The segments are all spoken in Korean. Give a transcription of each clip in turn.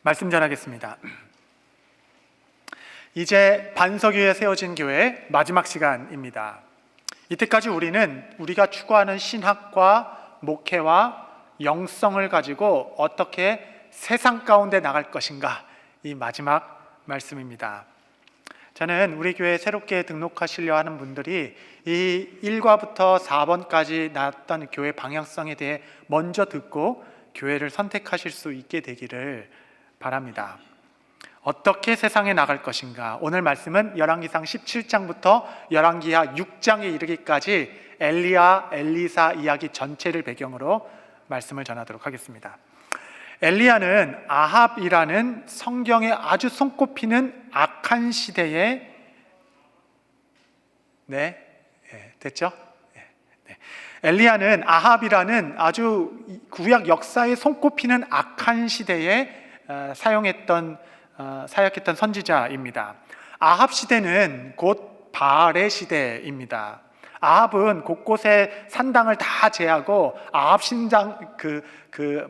말씀 전하겠습니다. 이제 반석 위에 세워진 교회 마지막 시간입니다. 이때까지 우리는 우리가 추구하는 신학과 목회와 영성을 가지고 어떻게 세상 가운데 나갈 것인가, 이 마지막 말씀입니다. 저는 우리 교회에 새롭게 등록하시려 하는 분들이 이 1과부터 4번까지 나왔던 교회 방향성에 대해 먼저 듣고 교회를 선택하실 수 있게 되기를 바랍니다. 어떻게 세상에 나갈 것인가, 오늘 말씀은 열왕기상 17장부터 열왕기하 6장에 이르기까지 엘리야, 엘리사 이야기 전체를 배경으로 말씀을 전하도록 하겠습니다. 엘리야는 아합이라는 성경에 아주 손꼽히는 악한 시대에 됐죠? 엘리야는 아합이라는 아주 구약 역사에 손꼽히는 악한 시대에 사역했던 선지자입니다. 아합 시대는 곧 바알의 시대입니다. 아합은 곳곳에 산당을 다 제하고 아합 신당,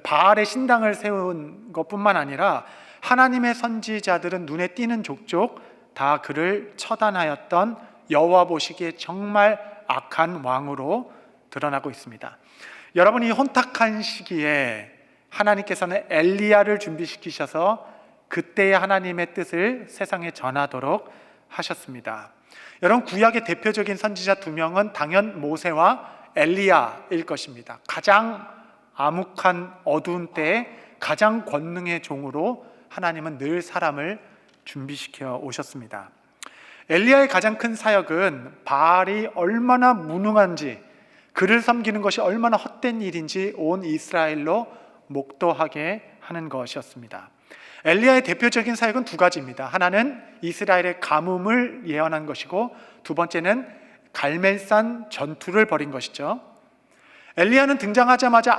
바알의 신당을 세운 것뿐만 아니라 하나님의 선지자들은 눈에 띄는 족족 다 그를 처단하였던 여호와 보시기에 정말 악한 왕으로 드러나고 있습니다. 여러분, 이 혼탁한 시기에 하나님께서는 엘리야를 준비시키셔서 그때의 하나님의 뜻을 세상에 전하도록 하셨습니다. 여러분, 구약의 대표적인 선지자 두 명은 당연 모세와 엘리야일 것입니다. 가장 암흑한 어두운 때에 가장 권능의 종으로 하나님은 늘 사람을 준비시켜 오셨습니다. 엘리야의 가장 큰 사역은 바알이 얼마나 무능한지, 그를 섬기는 것이 얼마나 헛된 일인지 온 이스라엘로 목도하게 하는 것이었습니다. 엘리야의 대표적인 사역은 두 가지입니다. 하나는 이스라엘의 가뭄을 예언한 것이고, 두 번째는 갈멜산 전투를 벌인 것이죠. 엘리야는 등장하자마자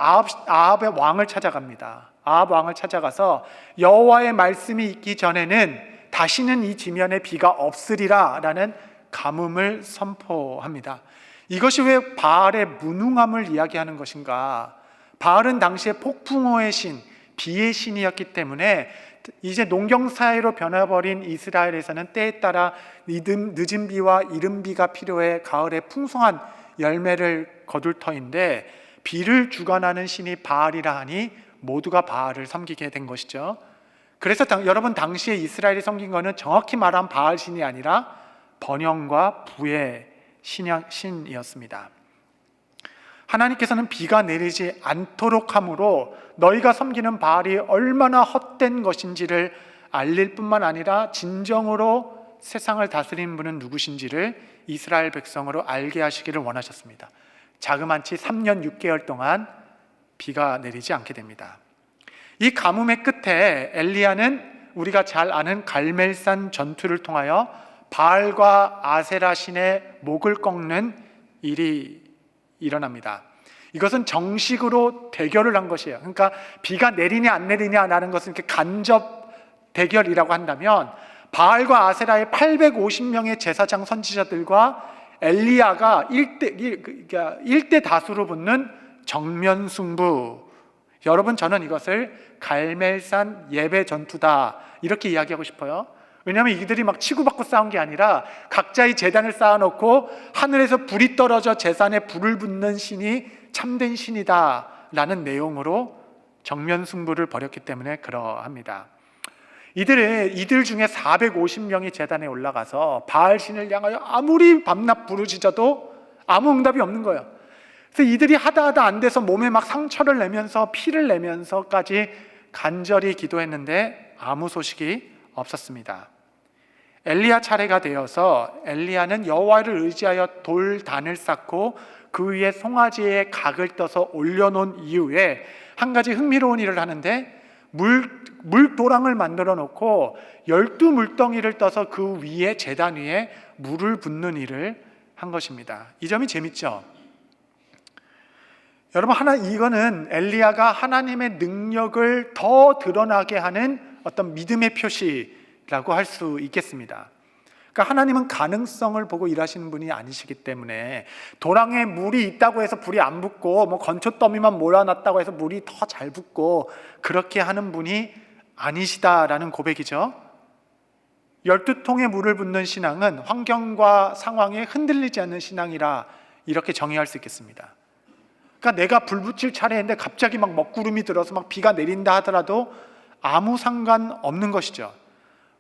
아합의 왕을 찾아갑니다. 아합 왕을 찾아가서 여호와의 말씀이 있기 전에는 다시는 이 지면에 비가 없으리라 라는 가뭄을 선포합니다. 이것이 왜 바알의 무능함을 이야기하는 것인가? 바알은 당시에 폭풍우의 신, 비의 신이었기 때문에 이제 농경사회로 변해버린 이스라엘에서는 때에 따라 늦은 비와 이른 비가 필요해 가을에 풍성한 열매를 거둘 터인데, 비를 주관하는 신이 바알이라 하니 모두가 바알을 섬기게 된 것이죠. 그래서 여러분, 당시에 이스라엘이 섬긴 것은 정확히 말하면 바알 신이 아니라 번영과 부의 신이었습니다. 하나님께서는 비가 내리지 않도록 함으로 너희가 섬기는 바알이 얼마나 헛된 것인지를 알릴 뿐만 아니라 진정으로 세상을 다스리는 분은 누구신지를 이스라엘 백성으로 알게 하시기를 원하셨습니다. 자그만치 3년 6개월 동안 비가 내리지 않게 됩니다. 이 가뭄의 끝에 엘리야는 우리가 잘 아는 갈멜산 전투를 통하여 바알과 아세라 신의 목을 꺾는 일이 일어납니다. 이것은 정식으로 대결을 한 것이에요. 그러니까 비가 내리냐 안 내리냐라는 것은 이렇게 간접 대결이라고 한다면, 바알과 아세라의 850명의 제사장 선지자들과 엘리야가 1대 다수로 붙는 정면 승부. 여러분, 저는 이것을 갈멜산 예배 전투다 이렇게 이야기하고 싶어요. 왜냐하면 이들이 막 치고받고 싸운 게 아니라 각자의 제단을 쌓아놓고 하늘에서 불이 떨어져 제단에 불을 붙는 신이 참된 신이다 라는 내용으로 정면 승부를 벌였기 때문에 그러합니다. 이들 중에 450명이 제단에 올라가서 바알 신을 향하여 아무리 밤낮 부르짖어도 아무 응답이 없는 거예요. 그래서 이들이 하다 안 돼서 몸에 막 상처를 내면서 피를 내면서까지 간절히 기도했는데 아무 소식이 없었습니다. 엘리야 차례가 되어서 엘리야는 여호와를 의지하여 돌단을 쌓고 그 위에 송아지의 각을 떠서 올려놓은 이후에 한 가지 흥미로운 일을 하는데, 물도랑을 만들어 놓고 12물덩이를 떠서 그 위에 제단 위에 물을 붓는 일을 한 것입니다. 이 점이 재밌죠? 여러분, 이거는 엘리야가 하나님의 능력을 더 드러나게 하는 어떤 믿음의 표시라고 할 수 있겠습니다. 그러니까 하나님은 가능성을 보고 일하시는 분이 아니시기 때문에 도랑에 물이 있다고 해서 불이 안 붙고 건초더미만 몰아놨다고 해서 물이 더 잘 붙고 그렇게 하는 분이 아니시다라는 고백이죠. 12통의 물을 붓는 신앙은 환경과 상황에 흔들리지 않는 신앙이라 이렇게 정의할 수 있겠습니다. 그러니까 내가 불 붙일 차례인데 갑자기 막 먹구름이 들어서 막 비가 내린다 하더라도 아무 상관없는 것이죠.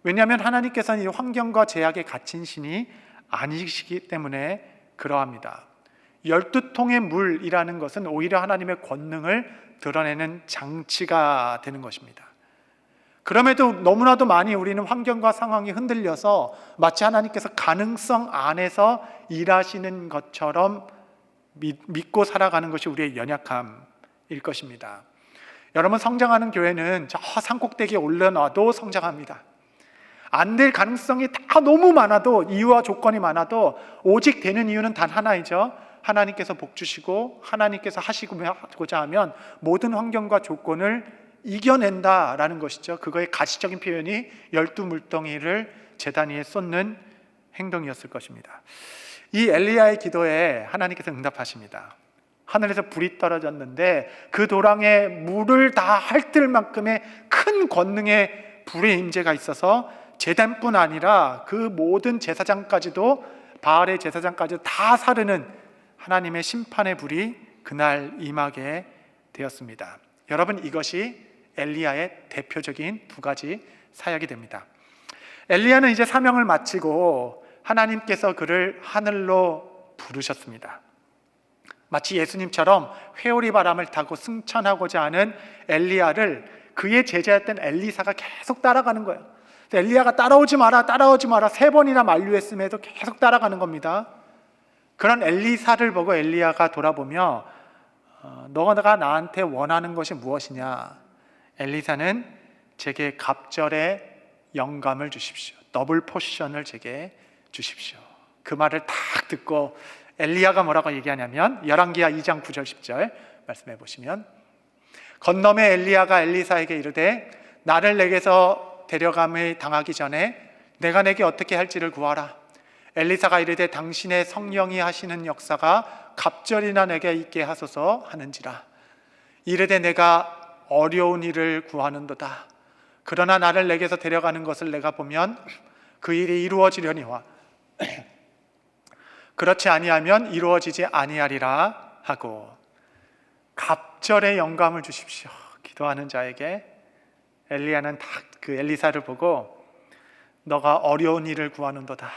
왜냐하면 하나님께서는 이 환경과 제약에 갇힌 신이 아니시기 때문에 그러합니다. 12통의 물이라는 것은 오히려 하나님의 권능을 드러내는 장치가 되는 것입니다. 그럼에도 너무나도 많이 우리는 환경과 상황이 흔들려서 마치 하나님께서 가능성 안에서 일하시는 것처럼 믿고 살아가는 것이 우리의 연약함일 것입니다. 여러분, 성장하는 교회는 저 산꼭대기에 올려놔도 성장합니다. 안 될 가능성이 다 너무 많아도, 이유와 조건이 많아도 오직 되는 이유는 단 하나이죠. 하나님께서 복 주시고 하나님께서 하시고자 하면 모든 환경과 조건을 이겨낸다라는 것이죠. 그거의 가시적인 표현이 12물동이를 제단 위에 쏟는 행동이었을 것입니다. 이 엘리야의 기도에 하나님께서 응답하십니다. 하늘에서 불이 떨어졌는데 그 도랑에 물을 다 핥을 만큼의 큰 권능의 불의 임재가 있어서 제단뿐 아니라 그 모든 제사장까지도, 바알의 제사장까지도 다 사르는 하나님의 심판의 불이 그날 임하게 되었습니다. 여러분, 이것이 엘리야의 대표적인 두 가지 사역이 됩니다. 엘리야는 이제 사명을 마치고 하나님께서 그를 하늘로 부르셨습니다. 마치 예수님처럼 회오리 바람을 타고 승천하고자 하는 엘리야를 그의 제자였던 엘리사가 계속 따라가는 거예요. 엘리야가 따라오지 마라 3번이나 만류했음에도 계속 따라가는 겁니다. 그런 엘리사를 보고 엘리야가 돌아보며 너가 나한테 원하는 것이 무엇이냐? 엘리사는 제게 갑절의 영감을 주십시오. 더블 포션을 제게 주십시오. 그 말을 딱 듣고 엘리야가 뭐라고 얘기하냐면 열왕기하 2장 9절 10절 말씀해 보시면, 건너매 엘리야가 엘리사에게 이르되 나를 내게서 데려감을 당하기 전에 내가 내게 어떻게 할지를 구하라. 엘리사가 이르되 당신의 성령이 하시는 역사가 갑절이나 내게 있게 하소서 하는지라. 이르되 내가 어려운 일을 구하는도다. 그러나 나를 내게서 데려가는 것을 내가 보면 그 일이 이루어지려니와 그렇지 아니하면 이루어지지 아니하리라 하고, 갑절의 영감을 주십시오 기도하는 자에게 엘리야는 딱 그 엘리사를 보고 너가 어려운 일을 구하는도다.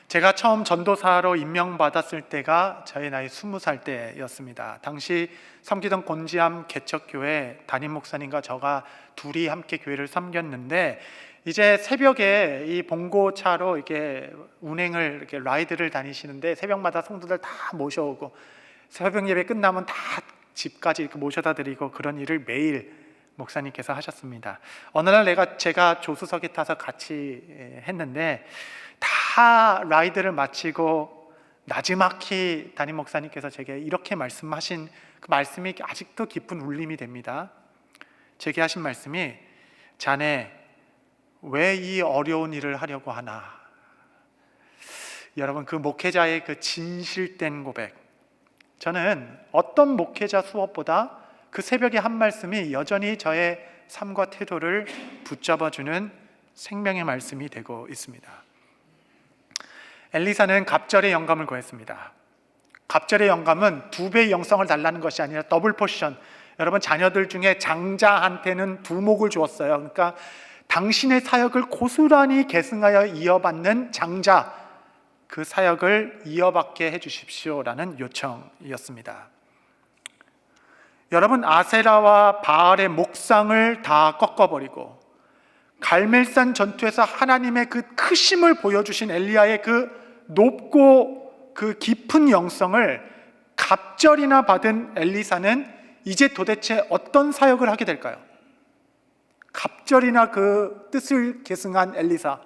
제가 처음 전도사로 임명받았을 때가 저의 나이 20살 때였습니다. 당시 섬기던 곤지암 개척교회 담임 목사님과 저가 둘이 함께 교회를 섬겼는데, 이제 새벽에 이 봉고차로 이렇게 운행을, 이렇게 라이드를 다니시는데 제새벽마다 성도들 다 모셔오고 새벽 예배 끝나면 다 집까지 이렇게 모셔다 드리고 그런 일을 매일 목사님께서 하셨습니다. 어느 날 제가 조수석에 타서 같이 했는데 다 라이드를 마치고 나지막히 담임 목사님께서 제게 이렇게 말씀하신 그 말씀이 아직도 깊은 울림이 됩니다. 제게 하신 말씀이, 자네 왜 이 어려운 일을 하려고 하나? 여러분, 그 목회자의 그 진실된 고백, 저는 어떤 목회자 수업보다 그 새벽에 한 말씀이 여전히 저의 삶과 태도를 붙잡아주는 생명의 말씀이 되고 있습니다. 엘리사는 갑절의 영감을 구했습니다. 갑절의 영감은 2배의 영성을 달라는 것이 아니라 더블 포션. 여러분, 자녀들 중에 장자한테는 두목을 주었어요. 그러니까 당신의 사역을 고스란히 계승하여 이어받는 장자, 그 사역을 이어받게 해주십시오라는 요청이었습니다. 여러분, 아세라와 바알의 목상을 다 꺾어버리고 갈멜산 전투에서 하나님의 그 크심을 보여주신 엘리야의 그 높고 그 깊은 영성을 갑절이나 받은 엘리사는 이제 도대체 어떤 사역을 하게 될까요? 갑절이나 그 뜻을 계승한 엘리사,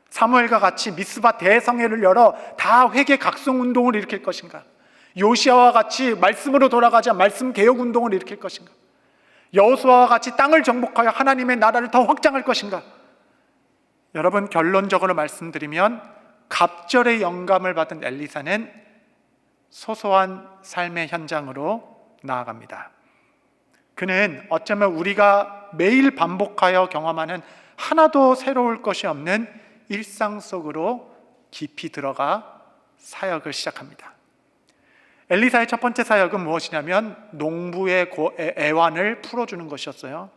사무엘과 같이 미스바 대성회를 열어 다 회개 각성 운동을 일으킬 것인가? 요시아와 같이 말씀으로 돌아가자 말씀 개혁 운동을 일으킬 것인가? 여호수아와 같이 땅을 정복하여 하나님의 나라를 더 확장할 것인가? 여러분, 결론적으로 말씀드리면 갑절의 영감을 받은 엘리사는 소소한 삶의 현장으로 나아갑니다. 그는 어쩌면 우리가 매일 반복하여 경험하는 하나도 새로울 것이 없는 일상 속으로 깊이 들어가 사역을 시작합니다. 엘리사의 첫 번째 사역은 무엇이냐면 농부의 애환을 풀어주는 것이었어요.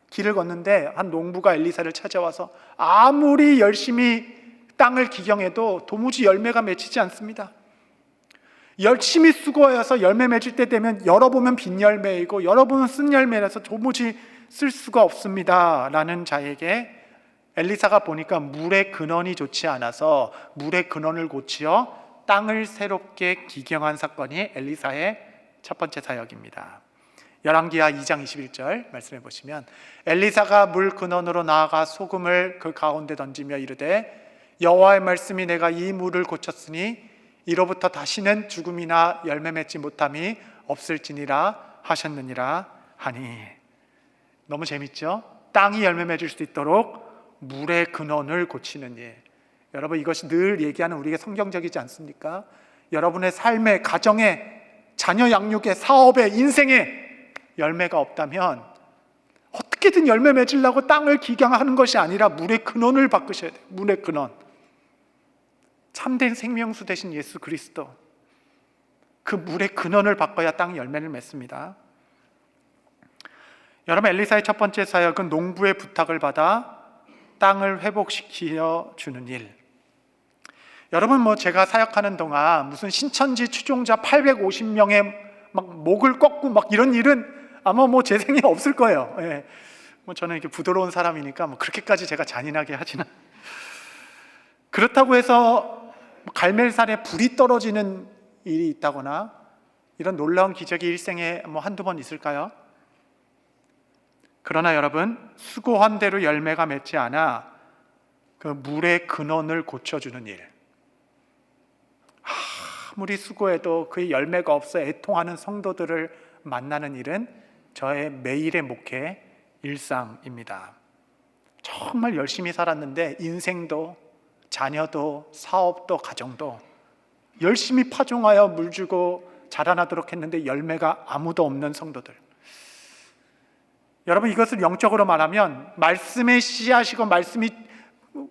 길을 걷는데 한 농부가 엘리사를 찾아와서 아무리 열심히 땅을 기경해도 도무지 열매가 맺히지 않습니다. 열심히 수고해서 열매 맺을 때 되면 열어보면 빈 열매이고 열어보면 쓴 열매라서 도무지 쓸 수가 없습니다 라는 자에게 엘리사가 보니까 물의 근원이 좋지 않아서 물의 근원을 고치어 땅을 새롭게 기경한 사건이 엘리사의 첫 번째 사역입니다. 열왕기하 2장 21절 말씀해 보시면 엘리사가 물 근원으로 나아가 소금을 그 가운데 던지며 이르되 여호와의 말씀이 내가 이 물을 고쳤으니 이로부터 다시는 죽음이나 열매 맺지 못함이 없을지니라 하셨느니라 하니. 너무 재밌죠? 땅이 열매 맺을 수 있도록 물의 근원을 고치는 일. 여러분, 이것이 늘 얘기하는 우리에게 성경적이지 않습니까? 여러분의 삶에, 가정에, 자녀 양육에, 사업에, 인생에 열매가 없다면 어떻게든 열매 맺으려고 땅을 기경하는 것이 아니라 물의 근원을 바꾸셔야 돼요. 물의 근원. 참된 생명수 되신 예수 그리스도, 그 물의 근원을 바꿔야 땅이 열매를 맺습니다. 여러분, 엘리사의 첫 번째 사역은 농부의 부탁을 받아 땅을 회복시켜 주는 일. 여러분, 제가 사역하는 동안 무슨 신천지 추종자 850명의 막 목을 꺾고 막 이런 일은 아마 제 생에 없을 거예요. 예. 저는 이렇게 부드러운 사람이니까 그렇게까지 제가 잔인하게 하지는. 그렇다고 해서 갈멜산에 불이 떨어지는 일이 있다거나 이런 놀라운 기적이 일생에 한두 번 있을까요? 그러나 여러분, 수고한 대로 열매가 맺지 않아 그 물의 근원을 고쳐주는 일, 아무리 수고해도 그 열매가 없어 애통하는 성도들을 만나는 일은 저의 매일의 목회 일상입니다. 정말 열심히 살았는데 인생도 자녀도 사업도 가정도 열심히 파종하여 물주고 자라나도록 했는데 열매가 아무도 없는 성도들. 여러분, 이것을 영적으로 말하면 말씀의 씨앗이고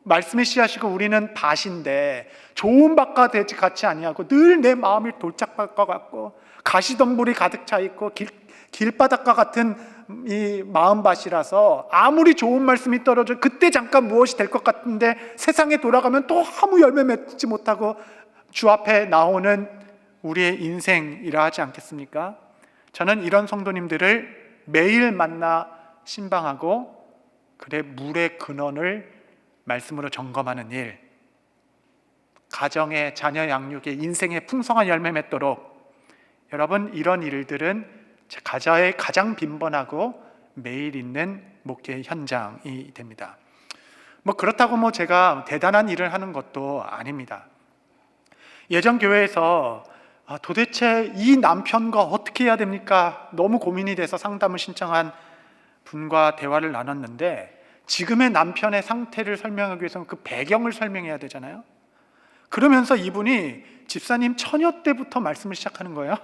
말씀의 씨앗이고 우리는 밭인데 좋은 밭과 같이 아니하고 늘 내 마음이 돌짝밭과 같고 가시덤불이 가득 차 있고 길바닥과 같은 이 마음밭이라서 아무리 좋은 말씀이 떨어져 그때 잠깐 무엇이 될 것 같은데 세상에 돌아가면 또 아무 열매 맺지 못하고 주 앞에 나오는 우리의 인생이라 하지 않겠습니까? 저는 이런 성도님들을 매일 만나 신방하고 그래 물의 근원을 말씀으로 점검하는 일, 가정의 자녀 양육에 인생의 풍성한 열매 맺도록, 여러분, 이런 일들은 가자의 가장 빈번하고 매일 있는 목회 현장이 됩니다. 그렇다고 제가 대단한 일을 하는 것도 아닙니다. 예전 교회에서 도대체 이 남편과 어떻게 해야 됩니까? 너무 고민이 돼서 상담을 신청한 분과 대화를 나눴는데, 지금의 남편의 상태를 설명하기 위해서는 그 배경을 설명해야 되잖아요. 그러면서 이분이 집사님 처녀 때부터 말씀을 시작하는 거예요.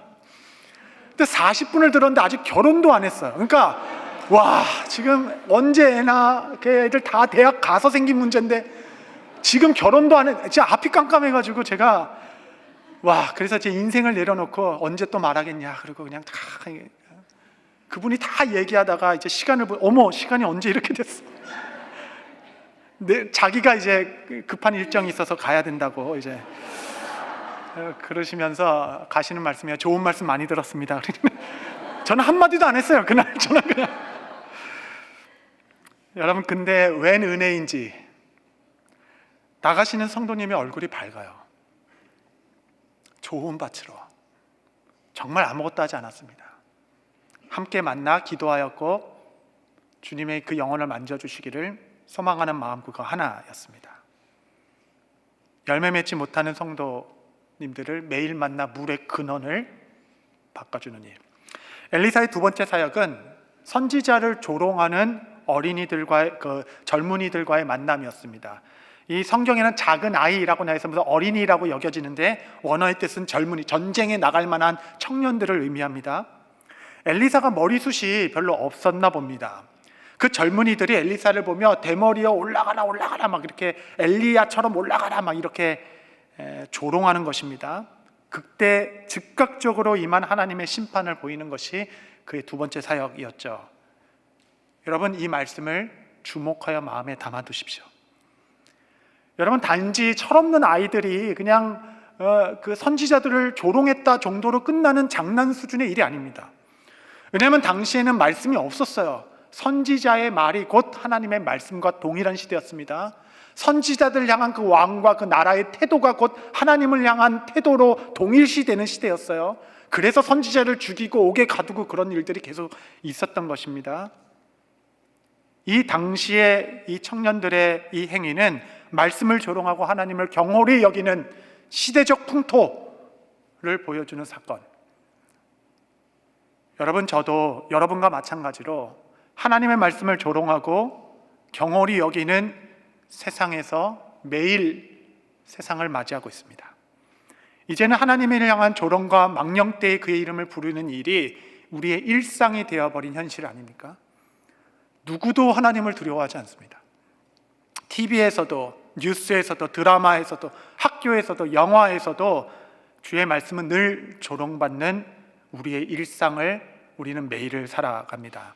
근데 40분을 들었는데 아직 결혼도 안 했어요. 그러니까 와, 지금 언제 애나 그 애들 다 대학 가서 생긴 문제인데 지금 결혼도 안 해. 진짜 앞이 깜깜해가지고 제가 그래서 제 인생을 내려놓고 언제 또 말하겠냐 그리고 그냥 다 그분이 다 얘기하다가 이제 시간을 어머, 시간이 언제 이렇게 됐어. 자기가 이제 급한 일정이 있어서 가야 된다고 이제 그러시면서 가시는 말씀이에요. 좋은 말씀 많이 들었습니다. 저는 한마디도 안 했어요. 그날 저는 그냥 여러분, 근데 웬 은혜인지 나가시는 성도님의 얼굴이 밝아요. 좋은 밭으로 정말 아무것도 하지 않았습니다. 함께 만나 기도하였고 주님의 그 영혼을 만져주시기를 소망하는 마음 그거 하나였습니다. 열매 맺지 못하는 성도님들을 매일 만나 물의 근원을 바꿔주는 일. 엘리사의 두 번째 사역은 선지자를 조롱하는 어린이들과의 젊은이들과의 만남이었습니다. 이 성경에는 작은 아이라고 나와 있으면서 어린이라고 여겨지는데 원어의 뜻은 젊은이, 전쟁에 나갈 만한 청년들을 의미합니다. 엘리사가 머리숱이 별로 없었나 봅니다. 그 젊은이들이 엘리사를 보며 대머리여 올라가라 올라가라 막 이렇게 엘리야처럼 올라가라 막 이렇게 조롱하는 것입니다. 그때 즉각적으로 임한 하나님의 심판을 보이는 것이 그의 두 번째 사역이었죠. 여러분, 이 말씀을 주목하여 마음에 담아두십시오. 여러분, 단지 철없는 아이들이 그냥 그 선지자들을 조롱했다 정도로 끝나는 장난 수준의 일이 아닙니다. 왜냐하면 당시에는 말씀이 없었어요. 선지자의 말이 곧 하나님의 말씀과 동일한 시대였습니다. 선지자들 향한 그 왕과 그 나라의 태도가 곧 하나님을 향한 태도로 동일시되는 시대였어요. 그래서 선지자를 죽이고 옥에 가두고 그런 일들이 계속 있었던 것입니다. 이 당시에 이 청년들의 이 행위는 말씀을 조롱하고 하나님을 경홀히 여기는 시대적 풍토를 보여주는 사건. 여러분, 저도 여러분과 마찬가지로 하나님의 말씀을 조롱하고 경홀히 여기는 세상에서 매일 세상을 맞이하고 있습니다. 이제는 하나님을 향한 조롱과 망령되이 그의 이름을 부르는 일이 우리의 일상이 되어버린 현실 아닙니까? 누구도 하나님을 두려워하지 않습니다. TV에서도, 뉴스에서도, 드라마에서도, 학교에서도, 영화에서도 주의 말씀은 늘 조롱받는 우리의 일상을 우리는 매일을 살아갑니다.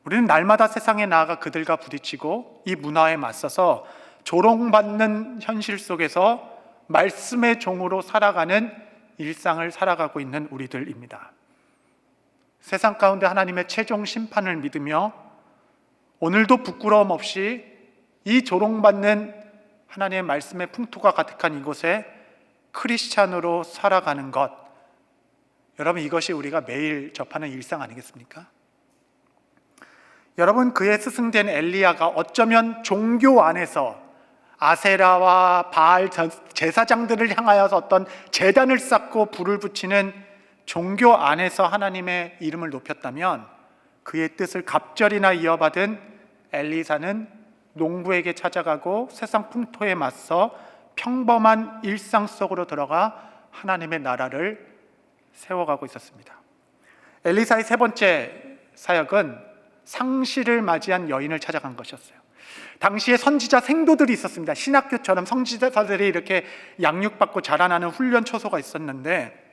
우리는 날마다 세상에 나아가 그들과 부딪히고 이 문화에 맞서서 조롱받는 현실 속에서 말씀의 종으로 살아가는 일상을 살아가고 있는 우리들입니다. 세상 가운데 하나님의 최종 심판을 믿으며 오늘도 부끄러움 없이 이 조롱받는 하나님의 말씀의 풍토가 가득한 이곳에 크리스찬으로 살아가는 것, 여러분, 이것이 우리가 매일 접하는 일상 아니겠습니까? 여러분, 그의 스승된 엘리야가 어쩌면 종교 안에서 아세라와 바알 제사장들을 향하여서 어떤 제단을 쌓고 불을 붙이는 종교 안에서 하나님의 이름을 높였다면, 그의 뜻을 갑절이나 이어받은 엘리사는 농부에게 찾아가고 세상 풍토에 맞서 평범한 일상 속으로 들어가 하나님의 나라를 세워가고 있었습니다. 엘리사의 세 번째 사역은 상시를 맞이한 여인을 찾아간 것이었어요. 당시에 선지자 생도들이 있었습니다. 신학교처럼 선지자들이 이렇게 양육받고 자라나는 훈련 초소가 있었는데,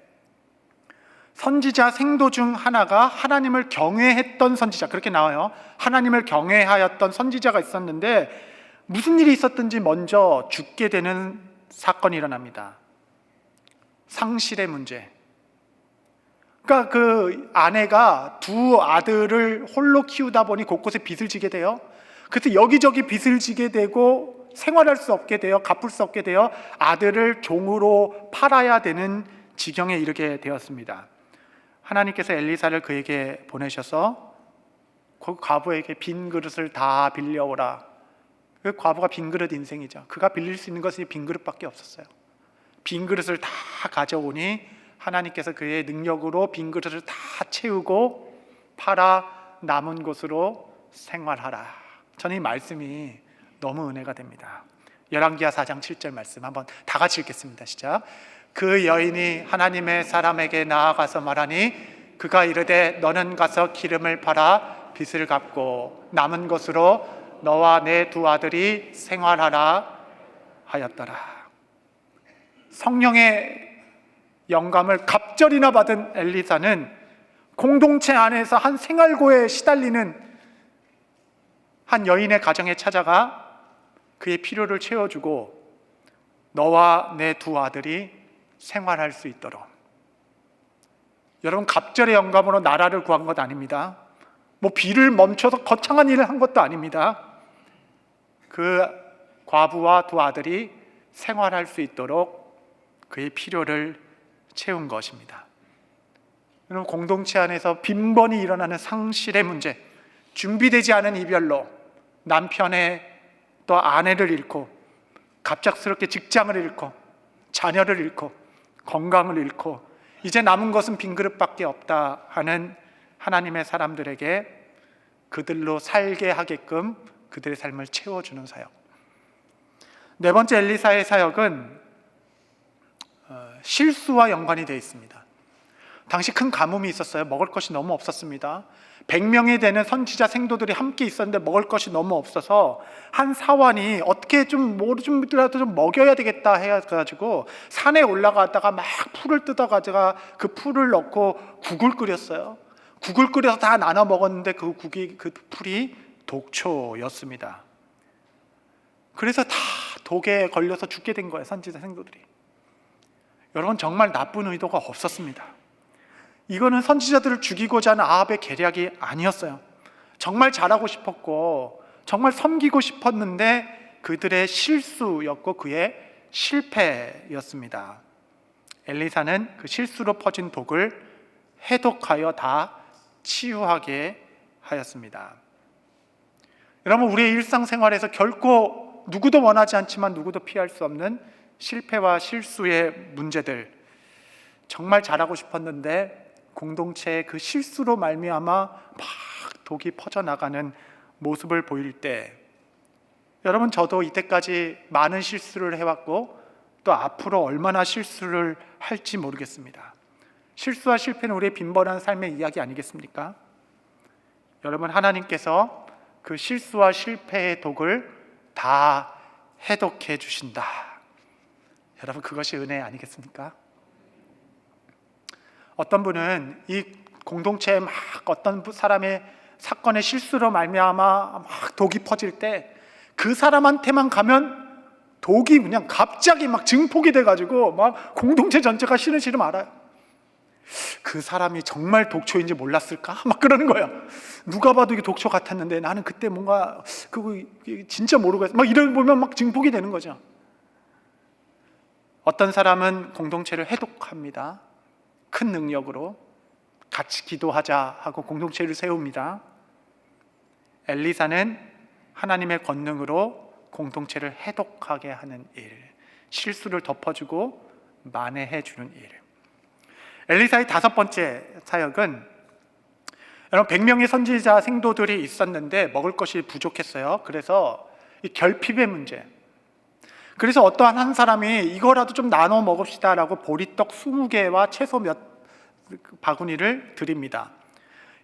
선지자 생도 중 하나가 하나님을 경외했던 선지자, 그렇게 나와요. 하나님을 경외하였던 선지자가 있었는데 무슨 일이 있었든지 먼저 죽게 되는 사건이 일어납니다. 상실의 문제. 그러니까 그 아내가 두 아들을 홀로 키우다 보니 곳곳에 빚을 지게 돼요. 그래서 여기저기 빚을 지게 되고 생활할 수 없게 돼요. 갚을 수 없게 돼요. 아들을 종으로 팔아야 되는 지경에 이르게 되었습니다. 하나님께서 엘리사를 그에게 보내셔서 그 과부에게 빈 그릇을 다 빌려오라. 그 과부가 빈 그릇 인생이죠. 그가 빌릴 수 있는 것이 빈 그릇밖에 없었어요. 빈 그릇을 다 가져오니 하나님께서 그의 능력으로 빈 그릇을 다 채우고 팔아 남은 곳으로 생활하라. 저는 이 말씀이 너무 은혜가 됩니다. 열왕기하 4장 7절 말씀 한번 다 같이 읽겠습니다. 시작. 그 여인이 하나님의 사람에게 나아가서 말하니 그가 이르되 너는 가서 기름을 팔아 빚을 갚고 남은 것으로 너와 내 두 아들이 생활하라 하였더라. 성령의 영감을 갑절이나 받은 엘리사는 공동체 안에서 한 생활고에 시달리는 한 여인의 가정에 찾아가 그의 필요를 채워주고 너와 내 두 아들이 생활할 수 있도록. 여러분, 갑절의 영감으로 나라를 구한 것 아닙니다. 뭐 비를 멈춰서 거창한 일을 한 것도 아닙니다. 그 과부와 두 아들이 생활할 수 있도록 그의 필요를 채운 것입니다. 여러분, 공동체 안에서 빈번히 일어나는 상실의 문제, 준비되지 않은 이별로 남편의 또 아내를 잃고 갑작스럽게 직장을 잃고 자녀를 잃고 건강을 잃고 이제 남은 것은 빈 그릇밖에 없다 하는 하나님의 사람들에게 그들로 살게 하게끔 그들의 삶을 채워주는 사역. 네 번째 엘리사의 사역은 실수와 연관이 되어 있습니다. 당시 큰 가뭄이 있었어요. 먹을 것이 너무 없었습니다. 100명이 되는 선지자 생도들이 함께 있었는데 먹을 것이 너무 없어서 한 사환이 어떻게 뭐라도 좀 먹여야 되겠다 해가지고 산에 올라가다가 막 풀을 뜯어가지고 그 풀을 넣고 국을 끓였어요. 국을 끓여서 다 나눠 먹었는데 그 풀이 독초였습니다. 그래서 다 독에 걸려서 죽게 된 거예요, 선지자 생도들이. 여러분, 정말 나쁜 의도가 없었습니다. 이거는 선지자들을 죽이고자 하는 아합의 계략이 아니었어요. 정말 잘하고 싶었고 정말 섬기고 싶었는데 그들의 실수였고 그의 실패였습니다. 엘리사는 그 실수로 퍼진 독을 해독하여 다 치유하게 하였습니다. 여러분, 우리의 일상생활에서 결코 누구도 원하지 않지만 누구도 피할 수 없는 실패와 실수의 문제들, 정말 잘하고 싶었는데 공동체의 그 실수로 말미암아 막 독이 퍼져나가는 모습을 보일 때, 여러분, 저도 이때까지 많은 실수를 해왔고 또 앞으로 얼마나 실수를 할지 모르겠습니다. 실수와 실패는 우리의 빈번한 삶의 이야기 아니겠습니까? 여러분, 하나님께서 그 실수와 실패의 독을 다 해독해 주신다. 여러분, 그것이 은혜 아니겠습니까? 어떤 분은 이 공동체에 막 어떤 사람의 사건의 실수로 말미암아 막 독이 퍼질 때 그 사람한테만 가면 독이 그냥 갑자기 막 증폭이 돼가지고 막 공동체 전체가 시름시름 알아요. 그 사람이 정말 독초인지 몰랐을까? 막 그러는 거예요. 누가 봐도 이게 독초 같았는데 나는 그때 뭔가 그거 진짜 모르고 했어. 막 이런 보면 막 증폭이 되는 거죠. 어떤 사람은 공동체를 해독합니다. 큰 능력으로 같이 기도하자 하고 공동체를 세웁니다. 엘리사는 하나님의 권능으로 공동체를 해독하게 하는 일, 실수를 덮어주고 만회해 주는 일. 엘리사의 5번째 사역은, 여러분, 100명의 선지자 생도들이 있었는데 먹을 것이 부족했어요. 그래서 이 결핍의 문제, 그래서 어떠한 한 사람이 이거라도 좀 나눠 먹읍시다라고 보리떡 20개와 채소 몇 바구니를 드립니다.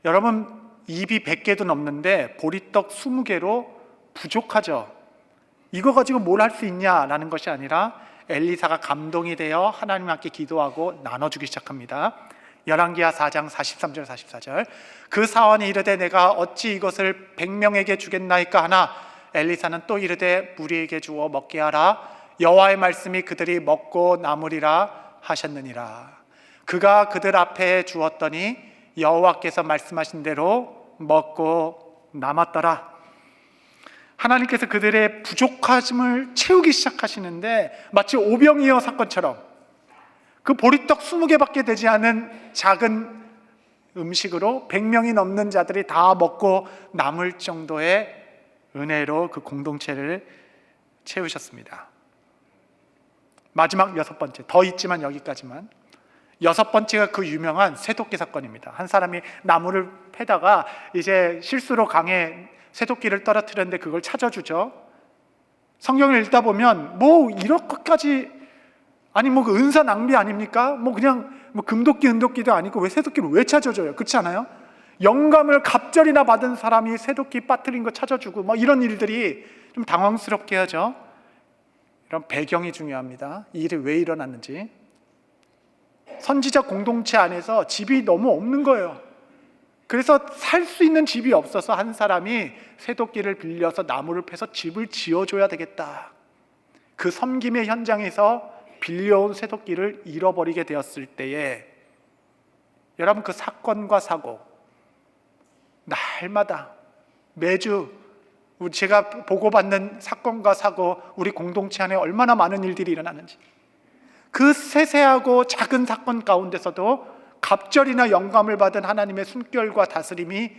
여러분, 입이 100개도 넘는데 보리떡 20개로 부족하죠. 이거 가지고 뭘 할 수 있냐라는 것이 아니라 엘리사가 감동이 되어 하나님 함께 기도하고 나눠주기 시작합니다. 열왕기하 4장 43절 44절. 그 사원이 이르되 내가 어찌 이것을 100명에게 주겠나이까 하나 엘리사는 또 이르되 무리에게 주어 먹게 하라. 여호와의 말씀이 그들이 먹고 남으리라 하셨느니라. 그가 그들 앞에 주었더니 여호와께서 말씀하신 대로 먹고 남았더라. 하나님께서 그들의 부족함을 채우기 시작하시는데 마치 오병이어 사건처럼 그 보리떡 20개밖에 되지 않은 작은 음식으로 100명이 넘는 자들이 다 먹고 남을 정도의 은혜로 그 공동체를 채우셨습니다. 마지막 6번째, 더 있지만 여기까지만. 6번째가 그 유명한 쇠도끼 사건입니다. 한 사람이 나무를 패다가 이제 실수로 강에 쇠도끼를 떨어뜨렸는데 그걸 찾아주죠. 성경을 읽다 보면 뭐 이렇게까지, 아니 뭐 그 은사 낭비 아닙니까? 뭐 그냥 뭐 금도끼 은도끼도 아니고 왜 쇠도끼를 왜 찾아줘요? 그렇지 않아요? 영감을 갑절이나 받은 사람이 쇠도끼 빠뜨린 거 찾아주고 뭐 이런 일들이 좀 당황스럽게 하죠. 이런 배경이 중요합니다. 이 일이 왜 일어났는지. 선지자 공동체 안에서 집이 너무 없는 거예요. 그래서 살 수 있는 집이 없어서 한 사람이 쇠도끼를 빌려서 나무를 패서 집을 지어줘야 되겠다. 그 섬김의 현장에서 빌려온 쇠도끼를 잃어버리게 되었을 때에, 여러분, 그 사건과 사고, 날마다 매주 제가 보고받는 사건과 사고, 우리 공동체 안에 얼마나 많은 일들이 일어나는지, 그 세세하고 작은 사건 가운데서도 갑절이나 영감을 받은 하나님의 숨결과 다스림이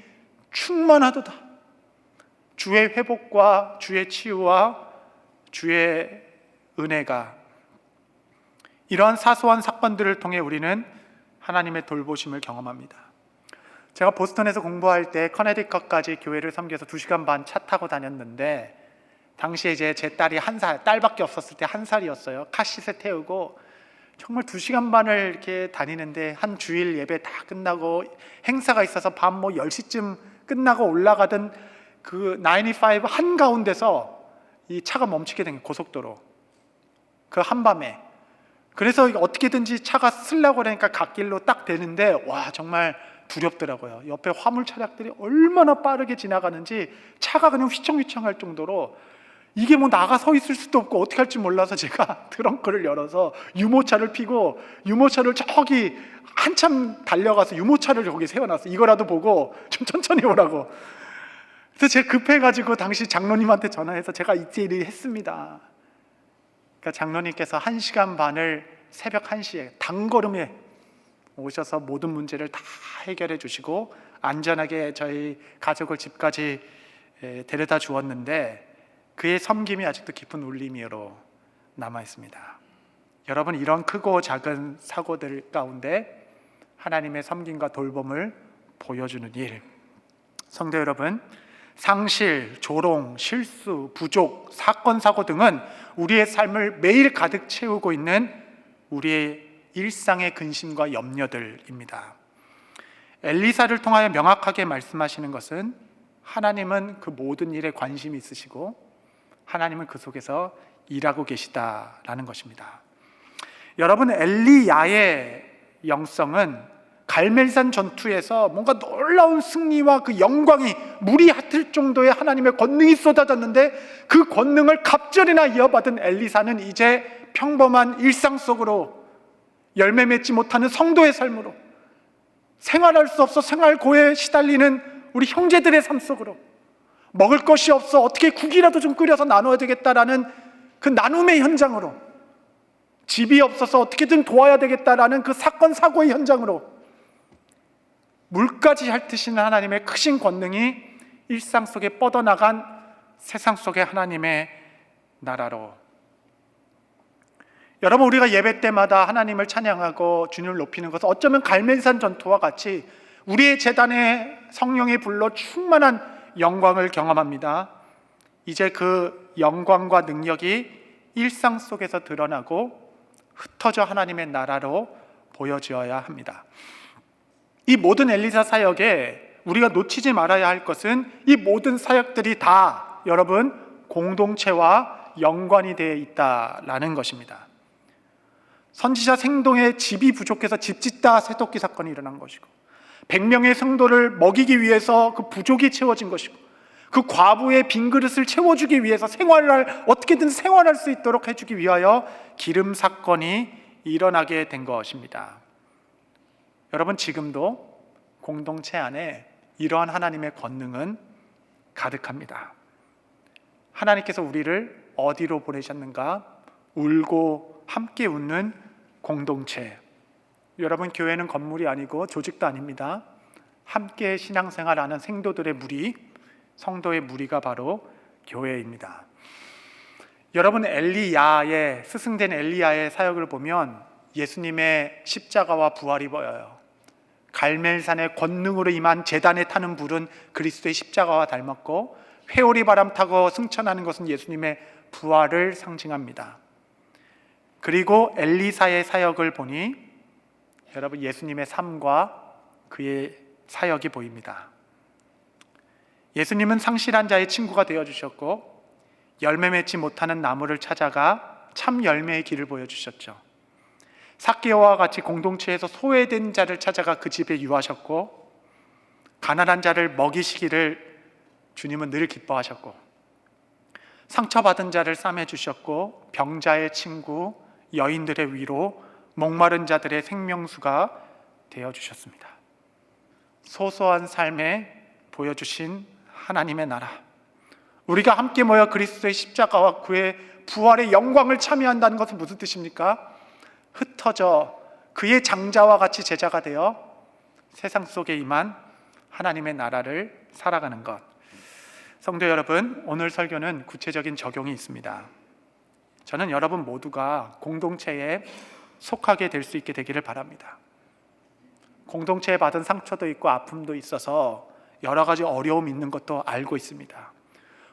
충만하도다. 주의 회복과 주의 치유와 주의 은혜가, 이러한 사소한 사건들을 통해 우리는 하나님의 돌보심을 경험합니다. 제가 보스턴에서 공부할 때 커네디컷까지 교회를 섬겨서 2시간 반 차 타고 다녔는데, 당시에 이제 제 딸이 1살, 딸밖에 없었을 때 1살이었어요. 카시트에 태우고 정말 2시간 반을 이렇게 다니는데 한 주일 예배 다 끝나고 행사가 있어서 밤 10시쯤 끝나고 올라가던 그 95 한가운데서 이 차가 멈추게 된 거예요. 고속도로 그 한밤에. 그래서 어떻게든지 차가 쓰려고 그러니까 갓길로 딱 되는데 와 정말 두렵더라고요. 옆에 화물 차량들이 얼마나 빠르게 지나가는지 차가 그냥 휘청휘청할 정도로 이게 뭐 나가 서 있을 수도 없고 어떻게 할지 몰라서 제가 트렁크를 열어서 유모차를 피고 유모차를 저기 한참 달려가서 유모차를 거기 세워놨어요. 이거라도 보고 좀 천천히 오라고. 그래서 제가 급해가지고 당시 장로님한테 전화해서 제가 이때를 했습니다. 그러니까 장로님께서 1시간 반을 새벽 1시에 단걸음에 오셔서 모든 문제를 다 해결해 주시고 안전하게 저희 가족을 집까지 데려다 주었는데 그의 섬김이 아직도 깊은 울림으로 남아 있습니다. 여러분, 이런 크고 작은 사고들 가운데 하나님의 섬김과 돌봄을 보여주는 일, 성도 여러분, 상실, 조롱, 실수, 부족, 사건, 사고 등은 우리의 삶을 매일 가득 채우고 있는 우리의 일상의 근심과 염려들입니다. 엘리사를 통하여 명확하게 말씀하시는 것은 하나님은 그 모든 일에 관심이 있으시고 하나님은 그 속에서 일하고 계시다라는 것입니다. 여러분, 엘리야의 영성은 갈멜산 전투에서 뭔가 놀라운 승리와 그 영광이 물이 핫을 정도의 하나님의 권능이 쏟아졌는데 그 권능을 갑절이나 이어받은 엘리사는 이제 평범한 일상 속으로 열매 맺지 못하는 성도의 삶으로 생활할 수 없어 생활고에 시달리는 우리 형제들의 삶 속으로 먹을 것이 없어 어떻게 국이라도 좀 끓여서 나눠야 되겠다라는 그 나눔의 현장으로 집이 없어서 어떻게든 도와야 되겠다라는 그 사건 사고의 현장으로 물까지 핥으시는 하나님의 크신 권능이 일상 속에 뻗어나간 세상 속의 하나님의 나라로. 여러분, 우리가 예배 때마다 하나님을 찬양하고 주님을 높이는 것은 어쩌면 갈멜산 전투와 같이 우리의 제단에 성령의 불로 충만한 영광을 경험합니다. 이제 그 영광과 능력이 일상 속에서 드러나고 흩어져 하나님의 나라로 보여지어야 합니다. 이 모든 엘리사 사역에 우리가 놓치지 말아야 할 것은 이 모든 사역들이 다 여러분 공동체와 연관이 되어 있다라는 것입니다. 선지자 생동의 집이 부족해서 집 짓다 세독기 사건이 일어난 것이고 100명의 성도를 먹이기 위해서 그 부족이 채워진 것이고 그 과부의 빈 그릇을 채워주기 위해서 어떻게든 생활할 수 있도록 해주기 위하여 기름 사건이 일어나게 된 것입니다. 여러분, 지금도 공동체 안에 이러한 하나님의 권능은 가득합니다. 하나님께서 우리를 어디로 보내셨는가? 울고 함께 웃는 공동체. 여러분, 교회는 건물이 아니고 조직도 아닙니다. 함께 신앙생활하는 생도들의 무리, 성도의 무리가 바로 교회입니다. 여러분, 스승된 엘리야의 사역을 보면 예수님의 십자가와 부활이 보여요. 갈멜산의 권능으로 임한 제단에 타는 불은 그리스도의 십자가와 닮았고 회오리 바람 타고 승천하는 것은 예수님의 부활을 상징합니다. 그리고 엘리사의 사역을 보니 여러분, 예수님의 삶과 그의 사역이 보입니다. 예수님은 상실한 자의 친구가 되어주셨고 열매 맺지 못하는 나무를 찾아가 참 열매의 길을 보여주셨죠. 삭개오와 같이 공동체에서 소외된 자를 찾아가 그 집에 유하셨고 가난한 자를 먹이시기를 주님은 늘 기뻐하셨고 상처받은 자를 싸매주셨고 병자의 친구, 여인들의 위로, 목마른 자들의 생명수가 되어주셨습니다. 소소한 삶에 보여주신 하나님의 나라, 우리가 함께 모여 그리스도의 십자가와 그의 부활의 영광을 참여한다는 것은 무슨 뜻입니까? 흩어져 그의 장자와 같이 제자가 되어 세상 속에 임한 하나님의 나라를 살아가는 것. 성도 여러분, 오늘 설교는 구체적인 적용이 있습니다. 저는 여러분 모두가 공동체에 속하게 될 수 있게 되기를 바랍니다. 공동체에 받은 상처도 있고 아픔도 있어서 여러 가지 어려움이 있는 것도 알고 있습니다.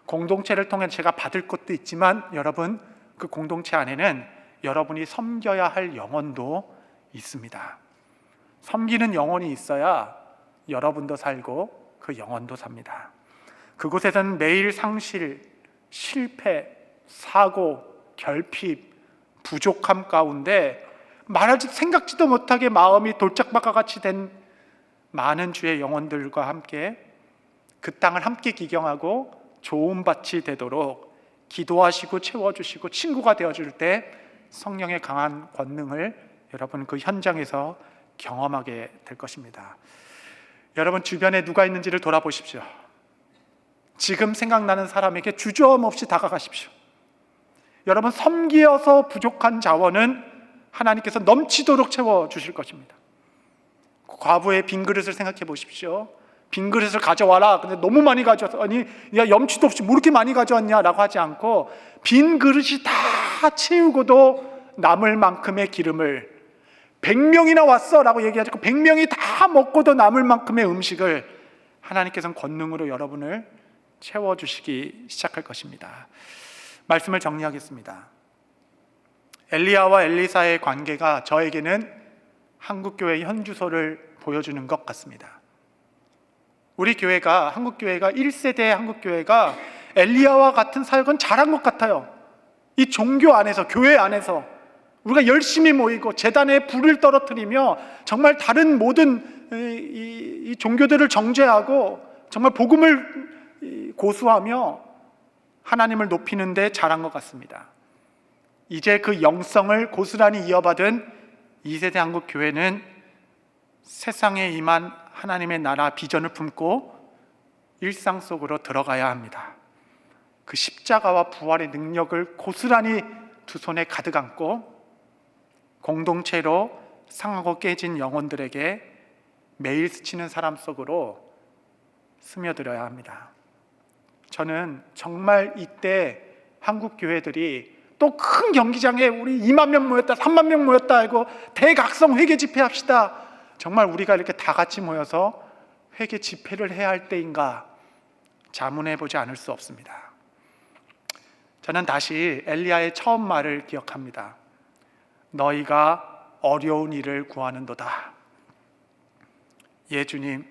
공동체를 통해 제가 받을 것도 있지만 여러분, 그 공동체 안에는 여러분이 섬겨야 할 영혼도 있습니다. 섬기는 영혼이 있어야 여러분도 살고 그 영혼도 삽니다. 그곳에서는 매일 상실, 실패, 사고, 결핍, 부족함 가운데 말하지 생각지도 못하게 마음이 돌짝박과 같이 된 많은 주의 영혼들과 함께 그 땅을 함께 기경하고 좋은 밭이 되도록 기도하시고 채워주시고 친구가 되어줄 때 성령의 강한 권능을 여러분 그 현장에서 경험하게 될 것입니다. 여러분 주변에 누가 있는지를 돌아보십시오. 지금 생각나는 사람에게 주저함없이 다가가십시오. 여러분 섬기어서 부족한 자원은 하나님께서 넘치도록 채워주실 것입니다. 과부의 빈 그릇을 생각해 보십시오. 빈 그릇을 가져와라. 근데 너무 많이 가져와서 아니 야 염치도 없이 뭐 이렇게 많이 가져왔냐라고 하지 않고 빈 그릇이 다 채우고도 남을 만큼의 기름을 100명이나 왔어 라고 얘기하지 않고 100명이 다 먹고도 남을 만큼의 음식을 하나님께서는 권능으로 여러분을 채워주시기 시작할 것입니다. 말씀을 정리하겠습니다. 엘리야와 엘리사의 관계가 저에게는 한국교회의 현주소를 보여주는 것 같습니다. 우리 교회가 한국교회가 1세대 한국교회가 엘리야와 같은 사역은 잘한 것 같아요. 이 종교 안에서 교회 안에서 우리가 열심히 모이고 제단에 불을 떨어뜨리며 정말 다른 모든 이 종교들을 정죄하고 정말 복음을 고수하며 하나님을 높이는 데 잘한 것 같습니다. 이제 그 영성을 고스란히 이어받은 2세대 한국교회는 세상에 임한 하나님의 나라 비전을 품고 일상 속으로 들어가야 합니다. 그 십자가와 부활의 능력을 고스란히 두 손에 가득 안고 공동체로 상하고 깨진 영혼들에게 매일 스치는 사람 속으로 스며들어야 합니다. 저는 정말 이때 한국 교회들이 또 큰 경기장에 우리 2만 명 모였다 3만 명 모였다 하고 대각성 회개 집회합시다. 정말 우리가 이렇게 다 같이 모여서 회개 집회를 해야 할 때인가 자문해 보지 않을 수 없습니다. 저는 다시 엘리야의 처음 말을 기억합니다. 너희가 어려운 일을 구하는도다. 예 주님,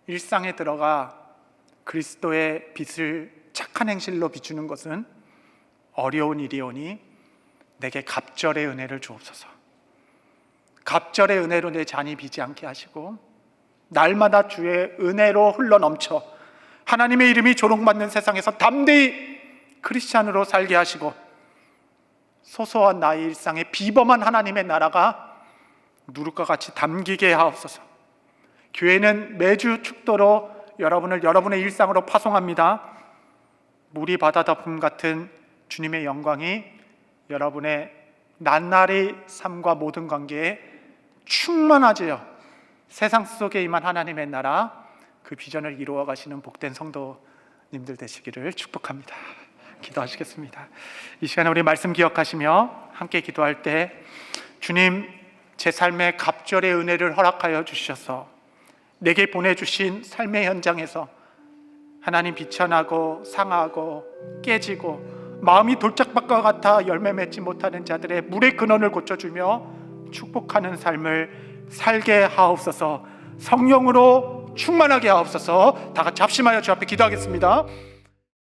일상에 들어가 그리스도의 빛을 착한 행실로 비추는 것은 어려운 일이오니 내게 갑절의 은혜를 주옵소서. 갑절의 은혜로 내 잔이 비지 않게 하시고 날마다 주의 은혜로 흘러넘쳐 하나님의 이름이 조롱받는 세상에서 담대히 크리스찬으로 살게 하시고 소소한 나의 일상에 비범한 하나님의 나라가 누룩과 같이 담기게 하옵소서. 교회는 매주 축도로 여러분을 여러분의 일상으로 파송합니다. 물이 바다 덮음 같은 주님의 영광이 여러분의 낱날의 삶과 모든 관계에 충만하지요. 세상 속에 임한 하나님의 나라 그 비전을 이루어 가시는 복된 성도님들 되시기를 축복합니다. 기도하시겠습니다. 이 시간에 우리 말씀 기억하시며 함께 기도할 때 주님, 제 삶에 갑절의 은혜를 허락하여 주셔서 내게 보내주신 삶의 현장에서 하나님 비천하고 상하고 깨지고 마음이 돌짝밭과 같아 열매 맺지 못하는 자들의 물의 근원을 고쳐주며 축복하는 삶을 살게 하옵소서. 성령으로 충만하게 하옵소서. 다 같이 합심하여 주 앞에 기도하겠습니다.